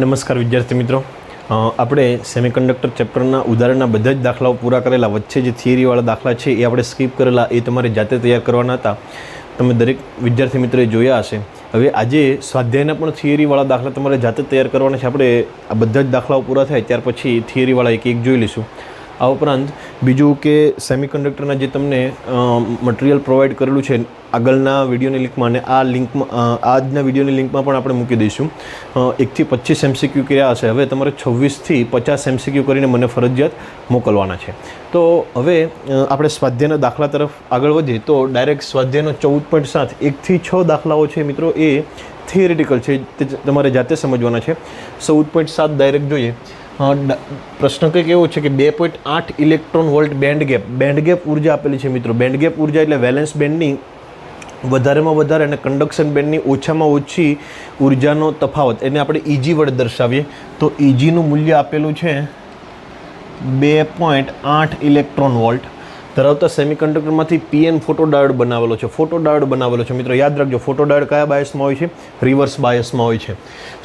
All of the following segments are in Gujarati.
નમસ્કાર વિદ્યાર્થી મિત્રો, આપણે સેમિકન્ડક્ટર ચેપ્ટરના ઉદાહરણના બધા જ દાખલાઓ પૂરા કરેલા, વચ્ચે જે થિયરીવાળા દાખલા છે એ આપણે સ્કીપ કરેલા, એ તમારે જાતે તૈયાર કરવાના હતા. તમે દરેક વિદ્યાર્થી મિત્રોએ જોયા હશે. હવે આજે સ્વાધ્યાયના પણ થિયરીવાળા દાખલા તમારે જાતે તૈયાર કરવાના છે. આપણે આ બધા જ દાખલાઓ પૂરા થાય ત્યાર પછી થિયરીવાળા એક જોઈ લઈશું. આ ઉપરાંત બીજું કે સેમિકન્ડક્ટરના જે તમને મટીરિયલ પ્રોવાઈડ કરેલું છે આગળના વિડીયોની લિંકમાં, અને આ લિંકમાં આજના વિડીયોની લિંકમાં પણ આપણે મૂકી દઈશું. 1 થી 25 MCQ કર્યા હશે. હવે તમારે 26 થી 50 MCQ કરીને મને ફરજિયાત મોકલવાના છે. તો હવે આપણે સ્વાધ્યાયના દાખલા તરફ આગળ વધીએ તો ડાયરેક્ટ સ્વાધ્યાયનો 14.7 1 થી 6 દાખલાઓ છે મિત્રો, એ થિયરિટિકલ છે, તે તમારે જાતે સમજવાના છે. 14.7 ડાયરેક્ટ જોઈએ. પ્રશ્ન કંઈક એવો છે કે 2.8 ઇલેક્ટ્રોન વોલ્ટ બેન્ડ ગેપ ઉર્જા આપેલી છે મિત્રો. બેન્ડ ગેપ ઉર્જા એટલે વેલેન્સ બેન્ડની વધારેમાં વધારે અને કંડક્શન બેન્ડની ઓછામાં ઓછી ઉર્જાનો તફાવત, એને આપણે ઇજી વડે દર્શાવીએ તો ઇજીનું મૂલ્ય આપેલું છે 2.8 ઇલેક્ટ્રોન વોલ્ટ ધરાવતા સેમિકન્ડક્ટરમાંથી પીએન ફોટોડાયોડ બનાવેલો છે. ફોટોડાયોડ બનાવેલો છે મિત્રો, યાદ રાખજો. ફોટોડાયોડ કયા બાયસમાં હોય છે? રિવર્સ બાયસમાં હોય છે.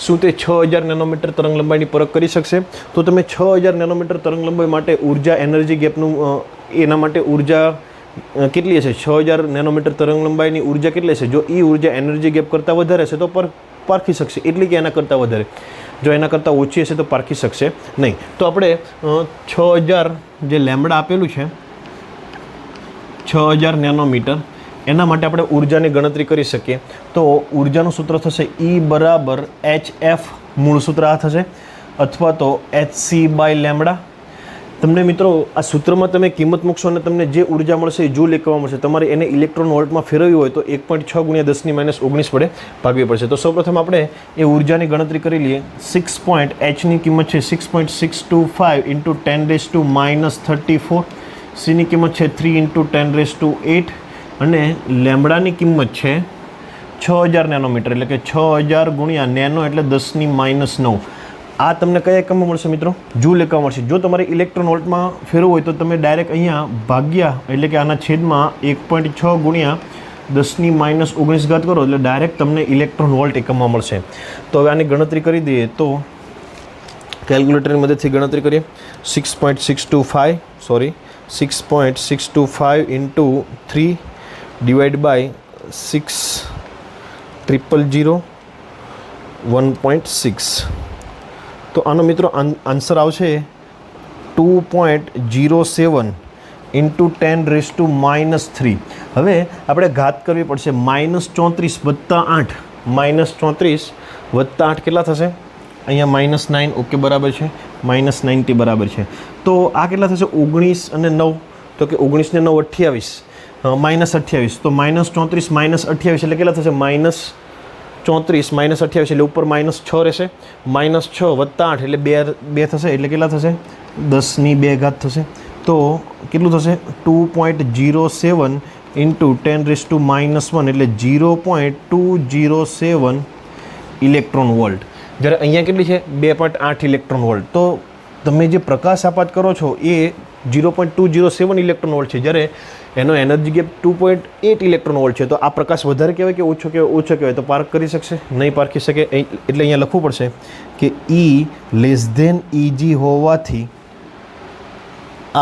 શું તે 6000 નેનોમીટર તરંગ લંબાઈની પરખ કરી શકશે? તો તમે 6000 નેનોમીટર તરંગ લંબાઈ માટે ઉર્જા એનર્જી ગેપનું એના માટે ઉર્જા કેટલી હશે? 6000 નેનોમીટર તરંગ લંબાઈની ઉર્જા કેટલી હશે? જો એ ઉર્જા એનર્જી ગેપ કરતાં વધારે હશે તો પારખી શકશે, એટલે કે એના કરતાં વધારે. જો એના કરતાં ઓછી હશે તો પારખી શકશે નહીં. તો આપણે 6000 જે લેમ્બડા આપેલું છે 6000 નેનોમીટર, એના માટે આપણે ઉર્જાની ગણતરી કરી શકીએ. તો ઉર્જાનું સૂત્ર થશે E બરાબર HF, મૂળ સૂત્ર આ થશે, અથવા તો HC બાય લેમ્બડા. તમને મિત્રો આ સૂત્રમાં તમે કિંમત મૂકશો અને તમને જે ઉર્જા મળશે એ જૂલ એકમમાં મળશે. તમારે એને ઇલેક્ટ્રોન વોલ્ટમાં ફેરવવી હોય તો 1.6 × 10⁻19 વડે ભાગવી પડશે. તો સૌપ્રથમ આપણે એ ઉર્જાની ગણતરી કરી લઈએ. Hની કિંમત છે 6.625 × 10⁻34. Cની કિંમત છે 3 × 10⁸, અને લેમ્બડાની કિંમત છે 6000 નેનોમીટર, એટલે કે 6000 ગુણ્યા નેનો એટલે 10⁻9. આ તમને કયા એકમમાં મળશે મિત્રો? જૂલ એકમ મળશે. જો તમારે ઇલેક્ટ્રોન વોલ્ટમાં ફેરવું હોય તો તમે ડાયરેક્ટ અહીંયા ભાગ્યા, એટલે કે આના છેદમાં 1.6 ગુણ્યા 10⁻19 કરો એટલે ડાયરેક્ટ તમને ઇલેક્ટ્રોન વોલ્ટ એકમમાં મળશે. તો હવે આની ગણતરી કરી દઈએ તો કેલ્ક્યુલેટરની મદદથી ગણતરી કરીએ. 6.625 × 3 ડિવાઈડ બાય 6,000 1.6. તો આનો મિત્રો આન્સર આવશે 2.07 × 10⁻3. હવે આપણે ઘાત કરવી પડશે. -34 + 8, -34 + 8 કેટલા થશે? અહીંયા -9, ઓકે બરાબર છે, -90 બરાબર છે. તો આ કેટલા થશે? 19 અને 9, તો કે 19 ને 9 28, -28. તો -34 -28 એટલે કેટલા થશે? -34 -28 એટલે ઉપર -6 રહેશે. -6 + 8 એટલે 2 થશે, એટલે કેટલા થશે? 10⁻2 થશે. તો કેટલું થશે? 2.07 × 10⁻1 એટલે 0.207 ઇલેક્ટ્રોન વોલ્ટ. જ્યારે અહીંયા કેટલી છે? 2.8 ઇલેક્ટ્રોન વોલ્ટ. તો તમે જે પ્રકાશ આપાત કરો છો એ 0.207 ઇલેક્ટ્રોન વોલ્ટ છે, જ્યારે એનો એનર્જી ગેપ 2.8 ઇલેક્ટ્રોન વોલ્ટ છે. તો આ પ્રકાશ વધારે કહેવાય કે ઓછો કહેવાય? ઓછો કહેવાય. તો પાર્ક કરી શકશે? નહીં પારખી શકે. એટલે અહીંયા લખવું પડશે કે E < EG હોવાથી,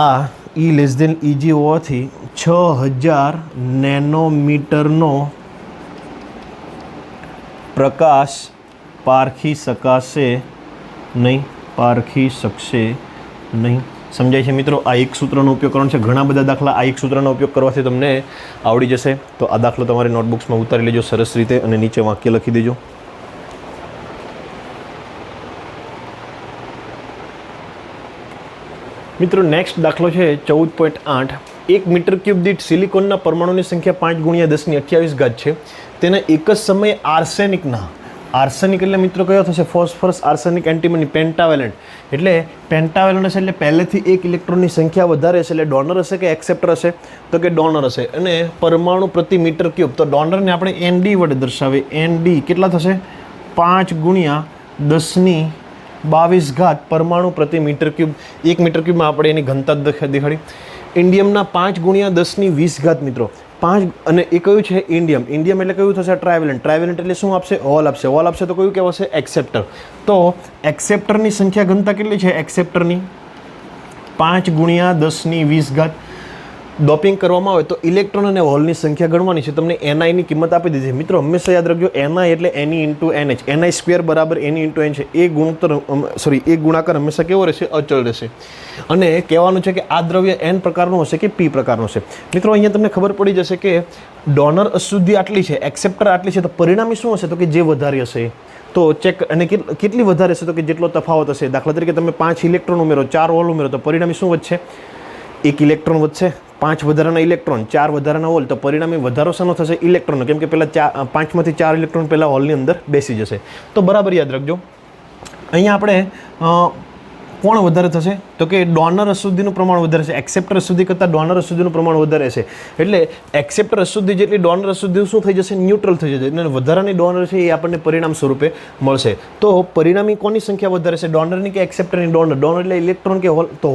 આ E < EG હોવાથી 6000 નેનોમીટરનો પ્રકાશ પારખી શકાશે નહીં, પારખી શકશે નહીં. સમજાય છે મિત્રો? આ એક સૂત્રનો ઉપયોગ કરવાનો છે. ઘણા બધા દાખલા આ એક સૂત્રનો ઉપયોગ કરવાથી તમને આવડી જશે. તો આ દાખલો તમારી નોટબુક્સમાં ઉતારી લેજો સરસ રીતે, અને નીચે વાક્ય લખી દેજો. મિત્રો નેક્સ્ટ દાખલો છે 14.8. 1 મીટર ક્યુબ દીઠ સિલિકોનના પરમાણુની સંખ્યા 5 × 10⁻28 છે. તેને એક જ સમયે આર્સેનિક એટલે મિત્રો કયો થશે? Phosphorus, arsenic, antimony, pentavalent. એટલે પેન્ટાવેલેન્ટ હશે એટલે પહેલેથી 1 ઇલેક્ટ્રોનની સંખ્યા વધારે હશે, એટલે ડોનર હશે કે એક્સેપ્ટર હશે? તો કે ડોનર હશે. અને પરમાણુ પ્રતિ મીટર ક્યુબ, તો ડોનરને આપણે ND વડે દર્શાવીએ. ND કેટલા થશે? 5 × 10⁻22 પરમાણુ પ્રતિ મીટર ક્યુબ. 1 મીટર ક્યુબમાં આપણે એની ઘનતા દેખાડી. ઇન્ડિયમના 5 ગુણ્યા 10⁻20 મિત્રો 5 અને એ કયું છે ઇન્ડિયમ એટલે કયું થશે ટ્રાવેલન્ટ એટલે શું આપશે હોલ આપશે તો કયું કહેવાશે એક્સેપ્ટર તો એક્સેપ્ટરની સંખ્યા ઘનતા કેટલી છે એક્સેપ્ટરની 5 ગુણ્યા 10⁻20 ડોપિંગ કરવામાં આવે તો ઇલેક્ટ્રોન અને હોલની સંખ્યા ગણવાની છે તમને એનઆઈની કિંમત આપી દીધી છે મિત્રો હંમેશા યાદ રાખજો એનઆઈ એટલે એની ઇન્ટુ એનએચ એનઆઈ સ્ક્વેર બરાબર એની ઇન્ટુ એન છે એ ગુણાકાર હંમેશા કેવો રહેશે અચળ રહેશે અને કહેવાનું છે કે આ દ્રવ્ય એન પ્રકારનું હશે કે પી પ્રકારનું હશે મિત્રો અહીંયા તમને ખબર પડી જશે કે ડોનર અશુદ્ધિ આટલી છે એક્સેપ્ટર આટલી છે તો પરિણામી શું હશે તો કે જે વધારે હશે તો ચેક અને કેટલી વધારે હશે તો કે જેટલો તફાવત હશે દાખલા તરીકે તમે 5 ઇલેક્ટ્રોન ઉમેરો 4 હોલ ઉમેરો તો પરિણામી શું વધશે 1 ઇલેક્ટ્રોન વધશે 5 વધારાના ઇલેક્ટ્રોન 4 વધારાના હોલ તો પરિણામી વધારો શાનો થશે ઇલેક્ટ્રોનનો કેમ કે પહેલાં 5માંથી 4 ઇલેક્ટ્રોન પહેલાં હોલની અંદર બેસી જશે તો બરાબર યાદ રાખજો અહીંયા આપણે કોણ વધારે થશે તો કે ડોનર અશુદ્ધિનું પ્રમાણ વધારે છે એક્સેપ્ટર અશુદ્ધિ કરતાં ડોનર અશુદ્ધિનું પ્રમાણ વધારે છે એટલે એક્સેપ્ટર અશુદ્ધિ જેટલી ડોનર અશુદ્ધિ શું થઈ જશે ન્યુટ્રલ થઈ જશે અને વધારાની ડોનર છે એ આપણને પરિણામ સ્વરૂપે મળશે તો પરિણામી કોની સંખ્યા વધારે છે ડોનરની કે એક્સેપ્ટરની ડોનર એટલે ઇલેક્ટ્રોન કે હોલ તો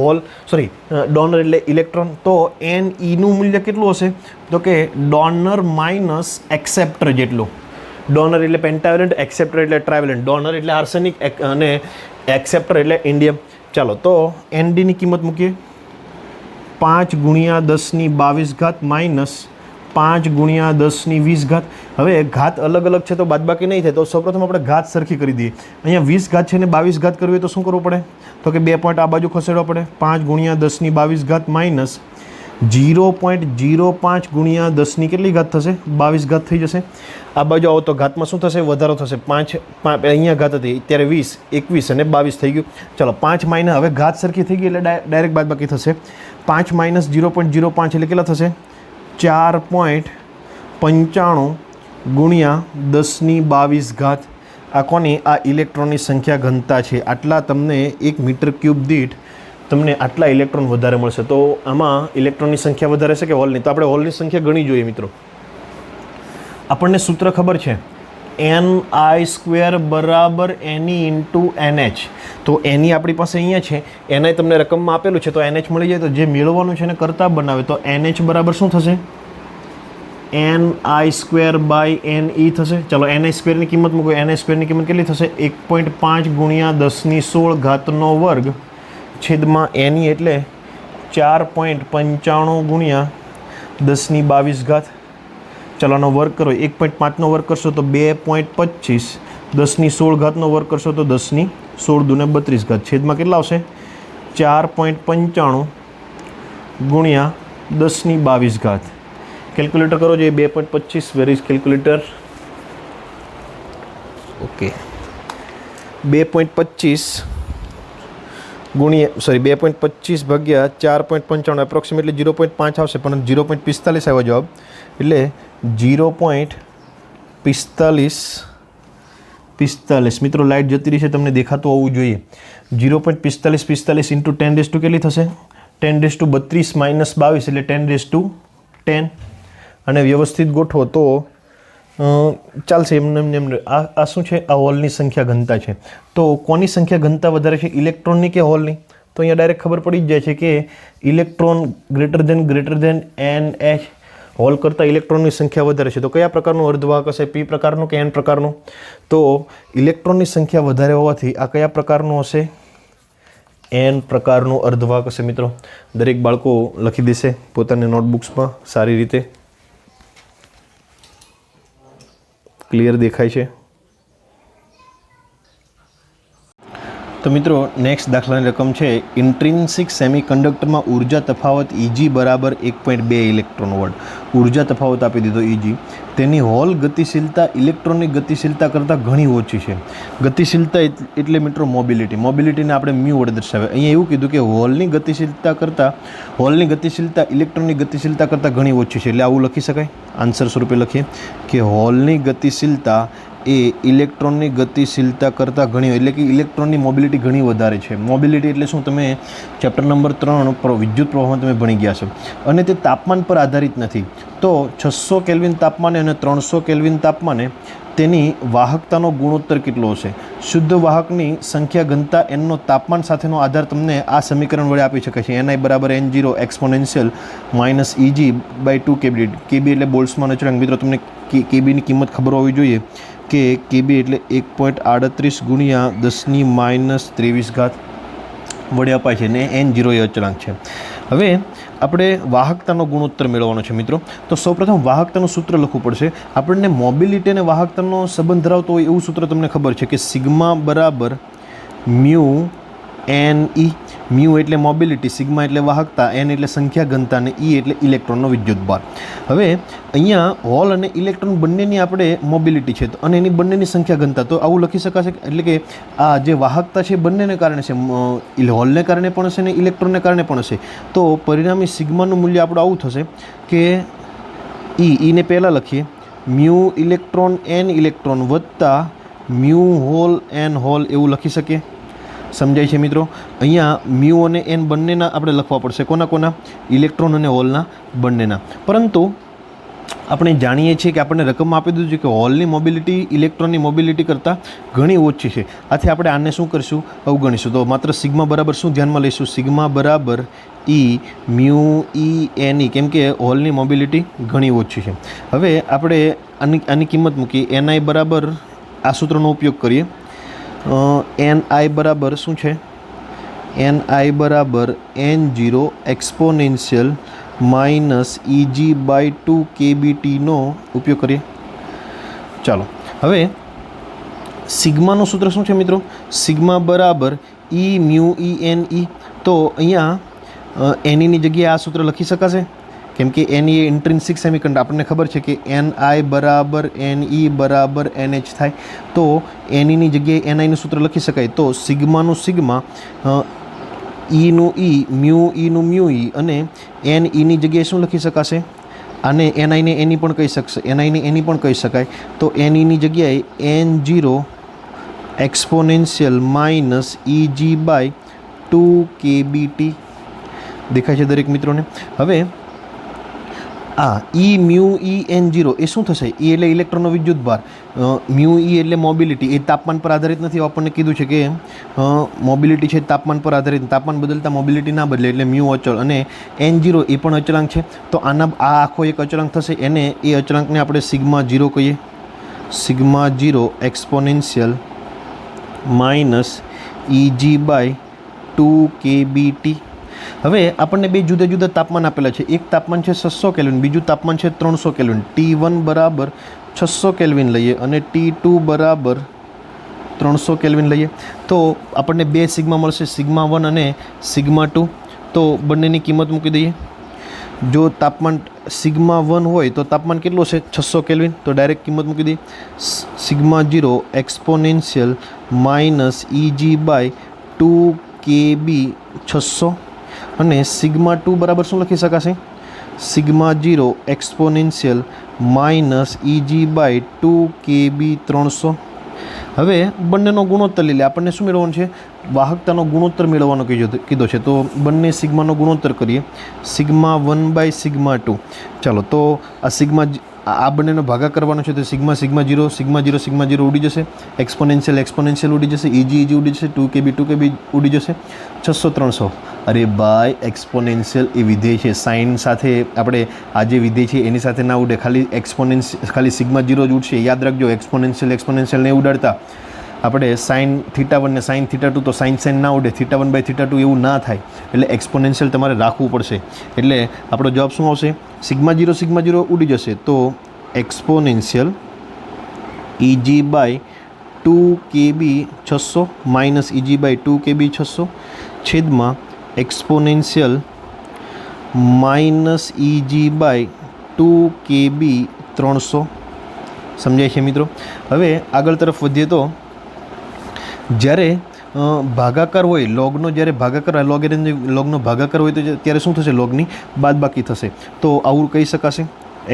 ડોનર એટલે ઇલેક્ટ્રોન તો એન ઈનું મૂલ્ય કેટલું હશે તો કે ડોનર માઇનસ એક્સેપ્ટર જેટલું ડોનર એટલે પેન્ટાવેલન્ટ એક્સેપ્ટર એટલે ટ્રાવેલન્ટ ડોનર એટલે આર્સેનિક અને એક્સેપ્ટર એટલે ઇન્ડિયમ ચાલો તો એનડીની કિંમત મૂકીએ 5 ગુણ્યા 10⁻22 માઇનસ 5 ગુણ્યા 10⁻20 હવે ઘાત અલગ અલગ છે તો બાદબાકી નહીં થાય તો સૌપ્રથમ આપણે ઘાત સરખી કરી દઈએ અહીંયા 20 છે ને 22 કરવી હોય તો શું કરવું પડે તો કે 2 પોઈન્ટ આ બાજુ ખસેડવા પડે 5 ગુણ્યા 10⁻22 માઇનસ 0.05 ગુણ્યા 10ની કેટલી ઘાત થશે 22 થઈ જશે આ બાજુ આવો તો ઘાતમાં શું થશે વધારો થશે 5 અહીંયા ઘાત હતી અત્યારે 20 21 અને 22 થઈ ગયું ચાલો 5 માઇનસ હવે ઘાત સરખી થઈ ગઈ એટલે ડાયરેક્ટ બાદબાકી થશે 5 માઇનસ 0.05 એટલે કેટલા થશે 4.95 ગુણ્યા 10⁻22 આ કોની આ ઇલેક્ટ્રોનની સંખ્યા ઘનતા છે આટલા તમને 1 મીટર ક્યુબ દીઠ તમને આટલા ઇલેક્ટ્રોન વધારે મળશે તો આમાં ઇલેક્ટ્રોનની સંખ્યા વધારે છે કે હોલની તો આપણે હોલની સંખ્યા ગણી જોઈએ મિત્રો આપણને સૂત્ર ખબર છે ni² બરાબર એની ઇન્ટુ એનએચ તો એની આપણી પાસે અહીંયા છે એનઆઈ તમને રકમમાં આપેલું છે તો એનએચ મળી જાય તો જે મેળવવાનું છે એને કરતા બનાવે તો એનએચ બરાબર શું થશે ni² બાય ne થશે ચાલો ni² ની કિંમત મૂકો ni² ની કિંમત કેટલી થશે 1.5 ગુણ્યા 10⁻16 છેદમાં એની એટલે 4.95 ગુણ્યા 10⁻22 ચાલો આનો વર્ગ કરો 1.5નો વર્ગ કરશો તો 2.25 10⁻16 વર્ગ કરશો તો 10⁻16 છેદમાં કેટલા આવશે 4.95 ગુણ્યા 10⁻22 કેલ્ક્યુલેટર કરો જે 2.25 વેર ઇઝ કેલ્ક્યુલેટર ઓકે 2.25 ગુણ્યા 2.25 ભાગ્યા 4.95 એપ્રોક્સિમેટલી 0.5 આવશે પણ 0.45 આવ્યો જવાબ એટલે 0.45 મિત્રો લાઇટ જતી રહી છે તમને દેખાતું હોવું જોઈએ 0.45 ઇન્ટુ 10 કેટલી થશે 10⁻32 માઇનસ 22 એટલે 10⁻10 અને વ્યવસ્થિત ગોઠવો તો ચાલશે એમ આ શું છે આ હોલની સંખ્યા ઘનતા છે તો કોની સંખ્યા ઘનતા વધારે છે ઇલેક્ટ્રોનની કે હોલની તો અહીંયા ડાયરેક્ટ ખબર પડી જ જાય છે કે electron greater than NH hole કરતાં ઇલેક્ટ્રોનની સંખ્યા વધારે છે તો કયા પ્રકારનું અર્ધવાહક હશે પી પ્રકારનું કે એન પ્રકારનું તો ઇલેક્ટ્રોનની સંખ્યા વધારે હોવાથી આ કયા પ્રકારનું હશે એન પ્રકારનું અર્ધવાહક હશે મિત્રો દરેક બાળકો લખી દેશે પોતાની નોટબુક્સમાં સારી રીતે ક્લિયર દેખાય છે તો મિત્રો નેક્સ્ટ દાખલાની રકમ છે ઇન્ટ્રિન્સિક સેમિકન્ડક્ટરમાં ઉર્જા તફાવત Eg બરાબર 1.2 ઇલેક્ટ્રોન વોલ્ટ ઉર્જા તફાવત આપી દીધો Eg તેની હોલ ગતિશીલતા ઇલેક્ટ્રોનની ગતિશીલતા કરતાં ઘણી ઓછી છે ગતિશીલતા એટલે મિત્રો મોબિલિટીને આપણે મ્યુ વડે દર્શાવે અહીંયા એવું કીધું કે હોલની ગતિશીલતા ઇલેક્ટ્રોનની ગતિશીલતા કરતાં ઘણી ઓછી છે એટલે આવું લખી શકાય આન્સર સ્વરૂપે લખીએ કે હોલની ગતિશીલતા એ ઇલેક્ટ્રોનની ગતિશીલતા કરતાં ઘણી એટલે કે ઇલેક્ટ્રોનની મોબિલિટી ઘણી વધારે છે. મોબિલિટી એટલે શું? તમે ચેપ્ટર નંબર 3 વિદ્યુત પ્રવાહમાં તમે ભણી ગયા છો. અને તે તાપમાન પર આધારિત નથી. તો 600 કેલ્વિન તાપમાને અને 300 કેલ્વિન તાપમાને તેની વાહકતાનો ગુણોત્તર કેટલો હશે? શુદ્ધ વાહકની સંખ્યા ઘનતા એનનો તાપમાન સાથેનો આધાર તમને આ સમીકરણ વડે આપી શકાય છે. Ni બરાબર N0 exponential minus EG/2 kB. kB એટલે બોલ્ટ્સમાં અચળાંક. મિત્રો તમને kBની કિંમત ખબર હોવી જોઈએ કે kB એટલે 1.38 ગુણ્યા 10⁻23 વડે અપાય છે ને N0 એ અચળાંક છે. હવે આપણે વાહકતાનો ગુણોત્તર મેળવવાનો છે મિત્રો. તો સૌપ્રથમ વાહકતાનું સૂત્ર લખવું પડશે. આપણને મોબિલિટી અને વાહકતાનો સંબંધ ધરાવતો હોય એવું સૂત્ર તમને ખબર છે કે સિગ્મા બરાબર મ્યુ NE. મ્યુ એટલે મોબિલિટી, સિગ્મા એટલે વાહકતા, N એટલે સંખ્યા ઘનતા અને E એટલે ઇલેક્ટ્રોનનો વિદ્યુતભાર. હવે અહીંયા હોલ અને ઇલેક્ટ્રોન બંનેની આપણે મોબિલિટી છે અને એની બંનેની સંખ્યા ઘનતા. તો આવું લખી શકાશે એટલે કે આ જે વાહકતા છે બંનેને કારણે છે, હોલને કારણે પણ હશે ને ઇલેક્ટ્રોનને કારણે પણ હશે. તો પરિણામી સિગ્માનું મૂલ્ય આપણું આવું થશે કે ઈને પહેલાં લખીએ મ્યુ ઇલેક્ટ્રોન N ઇલેક્ટ્રોન વત્તા મ્યુ હોલ N હોલ એવું લખી શકીએ. સમજાય છે મિત્રો? અહીંયા મ્યુ અને N બંનેના આપણે લખવા પડશે. કોના? ઇલેક્ટ્રોન અને હોલના બંનેના. પરંતુ આપણે જાણીએ છીએ કે આપણને રકમ આપી દીધું છે કે હોલની મોબિલિટી ઇલેક્ટ્રોનની મોબિલિટી કરતાં ઘણી ઓછી છે. આથી આપણે આને શું કરીશું? અવગણીશું. તો માત્ર સિગ્મા બરાબર શું ધ્યાનમાં લઈશું? સિગ્મા બરાબર E મ્યુ NE, કેમ કે હોલની મોબિલિટી ઘણી ઓછી છે. હવે આપણે આની કિંમત મૂકીએ. Ni બરાબર આ સૂત્રનો ઉપયોગ કરીએ. Ni બરાબર શું છે? Ni બરાબર N0 એક્સપોનેન્શિયલ માઇનસ EG/2 kBTનો ઉપયોગ કરીએ. ચાલો હવે સિગ્માનું સૂત્ર શું છે મિત્રો? સિગ્મા બરાબર E મ્યુ NE. તો અહીંયા NEની જગ્યાએ આ સૂત્ર લખી શકાશે કેમ કે NE એ ઇન્ટ્રિન્સિક સેમિકન્ડક્ટર. આપણને ખબર છે કે Ni બરાબર NE બરાબર NH થાય. તો NEની જગ્યાએ NIનું સૂત્ર લખી શકાય. તો સિગ્માનું સિગ્મા, Eનું E, મ્યુ Eનું મ્યુ E અને NEની જગ્યાએ શું લખી શકાશે? આને NIને NE પણ કહી શકશે, NIને NE પણ કહી શકાય. તો NEની જગ્યાએ N0 exponential minus EG/2 kBT દેખાય છે દરેક મિત્રોને? હવે E મ્યુ N0 એ શું થશે? E એટલે ઇલેક્ટ્રોનનો વિદ્યુતભાર, મ્યુ E એટલે મોબિલિટી. એ તાપમાન પર આધારિત નથી. આપણને કીધું છે કે મોબિલિટી છે તાપમાન પર આધારિત. તાપમાન બદલતા મોબિલિટી ના બદલે એટલે મ્યુ અચળ અને N0 એ પણ અચળાંક છે. તો આ આખો એક અચળાંક થશે. એ અચળાંકને આપણે સિગ્મા 0 કહીએ. Sigma 0 exponential minus EG/2 kBT. હવે આપણને બે જુદા જુદા તાપમાન આપેલા છે. એક તાપમાન છે 600 કેલ્વિન, બીજું તાપમાન છે 300 કેલ્વિન. T1 બરાબર 600 કેલ્વિન લઈએ અને T2 બરાબર 300 કેલ્વિન લઈએ. તો આપણને બે સિગ્મા મળશે, સિગ્મા 1 અને સિગ્મા 2. તો બંનેની કિંમત મૂકી દઈએ. જો તાપમાન સિગ્મા 1 હોય તો તાપમાન કેટલું હશે? 600 કેલ્વિન. તો ડાયરેક્ટ કિંમત મૂકી દઈએ. Sigma 0 exponential minus EG/2 kB 600 અને સિગ્મા 2 બરાબર શું લખી શકાશે? Sigma 0 exponential minus EG/2 kB 300. હવે બંનેનો ગુણોત્તર લઈ લે. આપણને શું મેળવવાનું છે? વાહકતાનો ગુણોત્તર મેળવવાનો કીધો છે. તો બંને સિગ્માનો ગુણોત્તર કરીએ. સિગ્મા 1/સિગ્મા 2. ચાલો તો આ બંનેનો ભાગા કરવાનો છે. તો સિગ્મા 0 ઉડી જશે, એક્સપોનેન્શિયલ ઉડી જશે, EG ઉડી જશે, 2 kB ઉડી જશે, 600 300. અરે ભાઈ એક્સપોનેન્શિયલ એ વિધેય છે. સાઇન સાથે આપણે આ જે વિધેય છે એની સાથે ના ઉડે. ખાલી સિગ્મા 0 જ ઉડશે. યાદ રાખજો, એક્સપોનેન્શિયલ નહીં ઉડાડતા. આપણે સાઇન θ1 ને સાઇન θ2 તો સાઇન ના ઉડે. θ1/θ2 એવું ના થાય. એટલે એક્સપોનેન્શિયલ તમારે રાખવું પડશે. એટલે આપણો જવાબ શું આવશે? સિગ્મા 0 ઉડી જશે. તો exponential EG/2 kB 600 minus EG/2 kB 600 છેદમાં એક્સપોનેન્શિયલ માઇનસ EG/2 kB 300. સમજાય છે મિત્રો? હવે આગળ તરફ વધીએ તો જ્યારે ભાગાકાર હોય, લોગનો જ્યારે ભાગાકાર લોગનો ભાગાકાર હોય તો ત્યારે શું થશે? લોગની બાદબાકી થશે. તો આવું કહી શકાશે.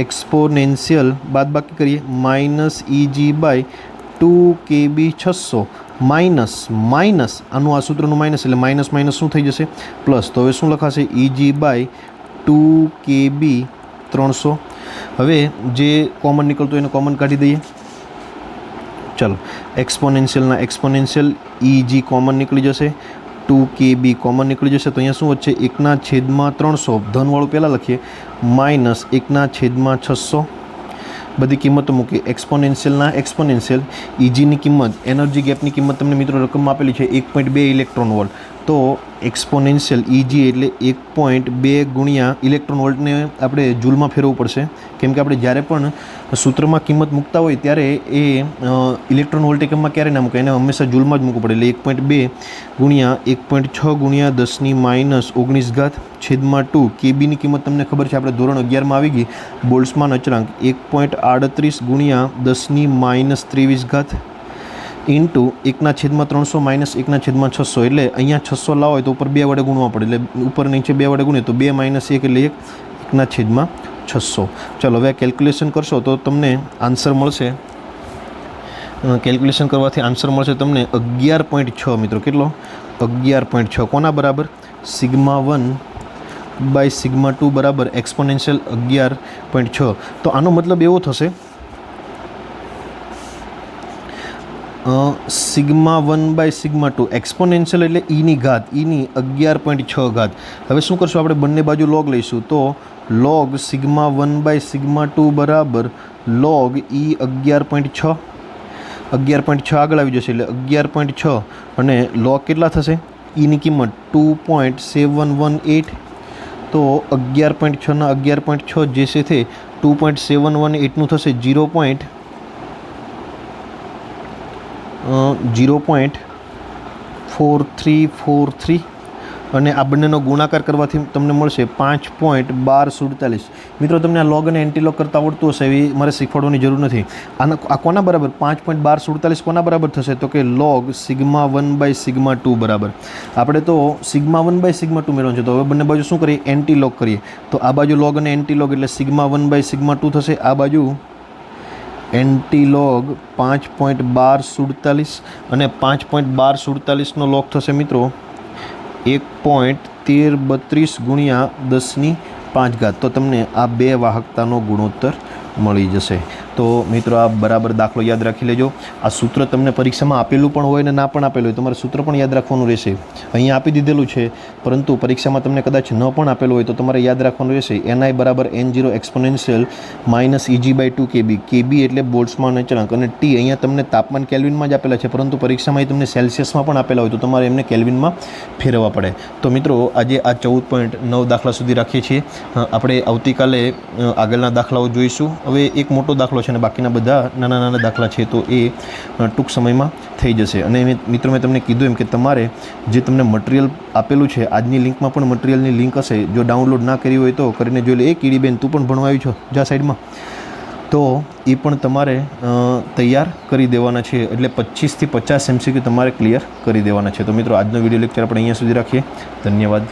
એક્સપોનેન્શિયલ બાદબાકી કરીએ માઇનસ EG/2 2 KB 600 માઇનસ આનું આ સૂત્રનું માઇનસ એટલે માઇનસ શું થઈ જશે પ્લસ. તો હવે શું લખાશે EG બાય 2 KB 300. હવે જે કોમન નીકળતું એને કોમન કાઢી દઈએ. ચાલો એક્સપોનેન્શિયલના એક્સપોનેન્શિયલ EG કોમન નીકળી જશે, 2 KB કોમન નીકળી જશે. તો અહીંયા શું વચ્ચે 1/300 ધનવાળું પહેલાં લખીએ માઇનસ 1/600 બધી કિંમતો મૂકી. એક્સપોનેન્શિયલના એક્સપોનેન્શિયલ EGની કિંમત એનર્જી ગેપની કિંમત તમને મિત્રો રકમ આપેલી છે 1.2 ઇલેક્ટ્રોન વોલ્ટ. તો એક્સપોનેન્શિયલ EG એટલે 1.2 ગુણ્યા ઇલેક્ટ્રોન વોલ્ટને આપણે જૂલમાં ફેરવવું પડશે, કેમ કે આપણે જ્યારે પણ સૂત્રમાં કિંમત મૂકતા હોય ત્યારે એ ઇલેક્ટ્રોન વોલ્ટ એકમમાં ક્યારે ના મૂકે, એને હંમેશા જૂલમાં જ મૂકવું પડે. એટલે 1.2 ગુણ્યા 1.6 ગુણ્યા 10⁻19 છેદમાં 2 KBની કિંમત તમને ખબર છે, આપણે ધોરણ 11માં આવી ગઈ. બોલ્ટ્ઝમાન અચળાંક 1.38 ગુણ્યા 10⁻23 ઇન્ટુ 1/300 માઇનસ 1/600. એટલે અહીંયા 600 લાવો હોય તો ઉપર 2 વડે ગુણવા પડે, એટલે ઉપર નીચે 2 વડે ગુણીએ તો 2 - 1 એટલે 1/600. ચાલો હવે કેલ્ક્યુલેશન કરશો તો તમને આન્સર મળશે. કેલ્ક્યુલેશન કરવાથી આન્સર મળશે તમને 11.6 મિત્રો. કેટલો? 11.6. કોના બરાબર? σ1/σ2 બરાબર એક્સપોનેન્શિયલ 11.6. તો આનો મતલબ એવો થશે σ1/σ2 એક્સપોનેન્શિયલ એટલે eની ઘાત, eની 11.6 હવે શું કરશું આપણે? બંને બાજુ લોગ લઈશું. તો લોગ σ1/σ2 બરાબર લોગ E 11.6 આગળ આવી જશે, એટલે 11.6 અને લોગ કેટલા થશે? eની કિંમત 2.718. તો 11.6 ના 11.6 જે છે તે 2.718નું થશે 0.4343 અને આ બંનેનો ગુણાકાર કરવાથી તમને મળશે 5.1247. મિત્રો તમને આ લોગ અને એન્ટીલોગ કરતાં આવડતું હશે, એવી મારે શીખવાડવાની જરૂર નથી. આ કોના બરાબર? 5.1247 કોના બરાબર થશે? તો કે લોગ σ1/σ2 બરાબર. આપણે તો σ1/σ2 મેળવવાનું છે, તો હવે બંને બાજુ શું કરીએ? એન્ટીલોગ કરીએ. તો આ બાજુ લોગ અને એન્ટીલોગ એટલે σ1/σ2 થશે, આ બાજુ એન્ટીલોગ 5.1247 અને 5.1247નો લોગ થશે મિત્રો 1.1332 ગુણ્યા 10⁵. તો તમને આ બે વાહકતાનો ગુણોત્તર મળી જશે. તો મિત્રો આ બરાબર દાખલો યાદ રાખી લેજો. આ સૂત્ર તમને પરીક્ષામાં આપેલું પણ હોય ને ના પણ આપેલું હોય, તમારે સૂત્ર પણ યાદ રાખવાનું રહેશે. અહીંયા આપી દીધેલું છે, પરંતુ પરીક્ષામાં તમને કદાચ ન પણ આપેલું હોય તો તમારે યાદ રાખવાનું રહેશે. NI બરાબર N0 exponential minus EG/2 KB. KB એટલે બોલ્ટ્ઝમાન અચળાંક અને T અહીંયા તમને તાપમાન કેલ્વિનમાં જ આપેલા છે, પરંતુ પરીક્ષામાં એ તમને સેલ્સિયસમાં પણ આપેલા હોય તો તમારે એમને કેલ્વિનમાં ફેરવવા પડે. તો મિત્રો આજે આ 14.9 દાખલા સુધી રાખીએ છીએ. આપણે આવતીકાલે આગળના દાખલાઓ જોઈશું. હવે એક મોટો દાખલો છે અને બાકીના બધા નાના દાખલા છે, તો એ ટૂંક સમયમાં થઈ જશે. અને મિત્રો મેં તમને કીધું એમ કે તમારે જે તમને મટીરિયલ આપેલું છે, આજની લિંકમાં પણ મટીરિયલની લિંક હશે, જો ડાઉનલોડ ના કરી હોય તો કરીને જોઈ લે. એ કીડીબેન તું પણ ભણવા આવી છો જા સાઈડમાં, તો એ પણ તમારે તૈયાર કરી દેવાના છે. એટલે 25 થી 50 MCQ તમારે ક્લિયર કરી દેવાના છે. તો મિત્રો આજનો વિડીયો લેક્ચર આપણે અહીંયા સુધી રાખીએ. ધન્યવાદ.